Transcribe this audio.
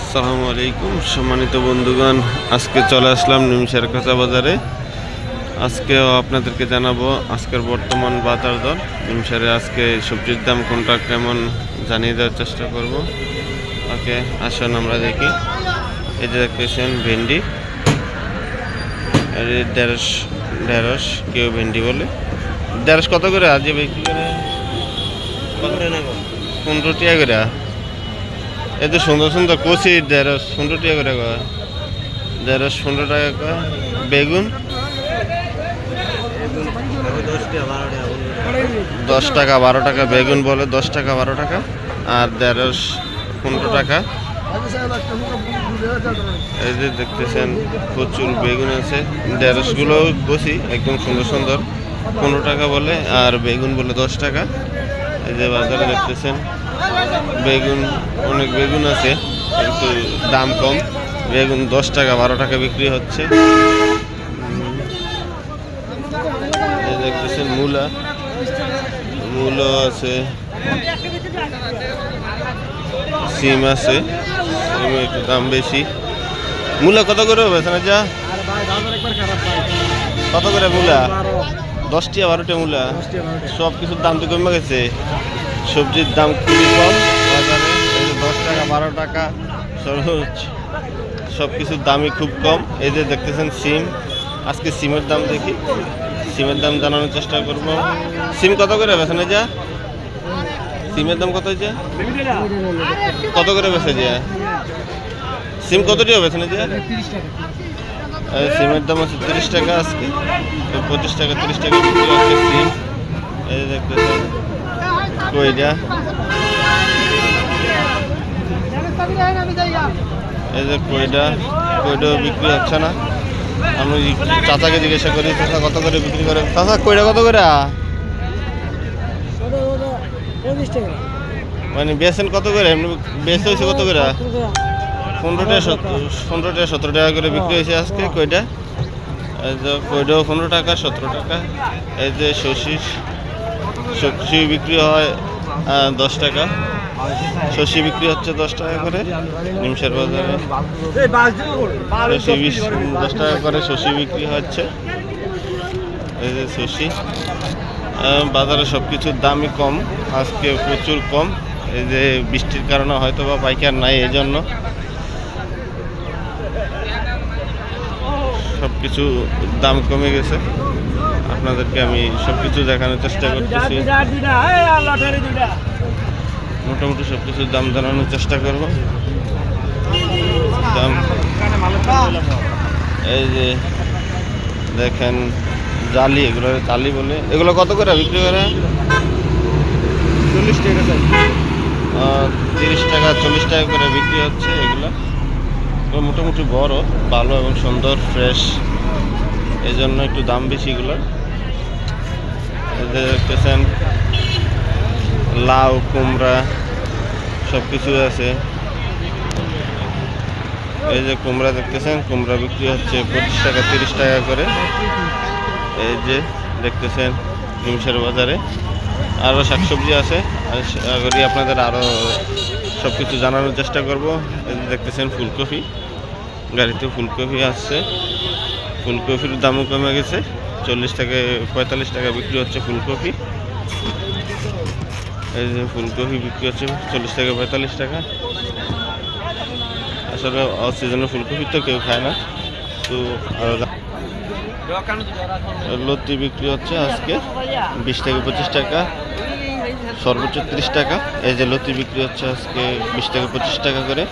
আসসালামু আলাইকুম সম্মানিত বন্ধুগণ, আজকে চলে আসলাম নিমসার কাঁচা বাজারে। আজকেও আপনাদেরকে জানাবো আজকের বর্তমান বাজার দর। নিমসারে আজকে সবজির দাম কোনটা কেমন জানিয়ে দেওয়ার চেষ্টা করব। ওকে, আসুন আমরা দেখি। এই যে দেখতেছেন ভেন্ডি, ঢেঁড়স কেউ ভেন্ডি বলে। ঢেঁড়স কত করে আজকে বিক্রি করে? 15 টাকা করে। এই যে সুন্দর সুন্দর কচি ঢেঁড়স 15 টাকা করে। ঢেঁড়স 15 টাকা করে। বেগুন 10 টাকা 12 টাকা। বেগুন বলে 10 টাকা 12 টাকা। আর ঢেঁড়স 15 টাকা। এই যে দেখতেছেন প্রচুর বেগুন আছে। ঢেঁড়সগুলো কচি একদম সুন্দর সুন্দর 15 টাকা বলে, আর বেগুন বলে 10 টাকা। এই যে বাজারে দেখতেছেন বেগুন, অনেক বেগুন আছে কিন্তু দাম কম। বেগুন 10 টাকা 12 টাকা বিক্রি হচ্ছে। এই দেখতেছেন মূলো আছে, সিম আছে। সিম একটু দাম বেশি। মূলা কত করে হবে না যা? কত করে মূলা? 10 টাকা 12 টাকা মূলা। সব কিছুর দাম তো কমে গেছে। সবজির দাম খুবই কম বাজারে। 10 টাকা 12 টাকা সব কিছুর দামই খুব কম। এই যে দেখতেছেন সিম। আজকে সিমের দাম দেখি, সিমের দাম জানানোর চেষ্টা করব। সিম কত করে বেছেন যা? সিমের দাম কত হয়েছে? কত করে বেছে যায়? সিম কত টাকা বেছেন যা? সিমের দাম আছে 30 টাকা আজকে। 25 টাকা 30 টাকা বিক্রি হচ্ছে সিম। এই যে দেখতেছেন কইডা, এই যে কইডা বিক্রি হচ্ছে না। আমি চাচাকে জিজ্ঞাসা করি, চাচা কত করে বিক্রি করে? চাচা কইডা কত করে? মানে বেচেন কত করে? এমনি বেচ হয়েছে কত করে? 15 টাকা 17 টাকা করে বিক্রি হয়েছে আজকে কইডা। এই যে কইডাও 15 টাকা 17 টাকা। এই যে সবজি বিক্রি হয় 10 টাকা। শসি বিক্রি হচ্ছে 10 টাকা করে নিমসার বাজারে। 10 টাকা করে শসি বিক্রি হচ্ছে। এই যে শসি বাজারে সব কিছুর দামই কম আজকে, প্রচুর কম। এই যে বৃষ্টির কারণে হয়তো বা পাইকার নাই, এই জন্য সব কিছু দাম কমে গেছে। আপনাদেরকে আমি সব কিছু দেখানোর চেষ্টা করতেছি। মোটামুটি সব কিছুর দাম জানানোর চেষ্টা করব। দাম এই যে দেখেন জালি, এগুলো জালি বলে। এগুলো কত করে বিক্রি করে? 40 টাকা 30 টাকা 40 টাকা করে বিক্রি হচ্ছে। এগুলো মোটামুটি বড়, ভালো এবং সুন্দর ফ্রেশ, এই জন্য একটু দাম বেশি এগুলোর। দেখতেছেন লাউ কুমড়া সব কিছু আছে। এই যে কুমড়া দেখতেছেন, কুমড়া বিক্রি হচ্ছে 25 টাকা 30 টাকা করে। এই যে দেখতেছেন নিমসার বাজারে আরও শাকসবজি আছে। আশা করি আপনাদের আরও সব কিছু জানানোর চেষ্টা করব। এই যে দেখতেছেন ফুলকপি, গাড়িতে ফুলকপি আসছে। ফুলকপির দামও কমে গেছে, 40 থেকে 45 টাকা বিক্রি হচ্ছে ফুলকপি। এই যে ফুলকপি বিক্রি হচ্ছে 40 থেকে 45 টাকা। আসলে অসিজনে ফুলকপি তো কেউ খায় না, তো লতি বিক্রি হচ্ছে আজকে 20 থেকে 25 টাকা, সর্বোচ্চ 30 টাকা। এই যে লতি বিক্রি হচ্ছে আজকে 20 থেকে 25 টাকা করে।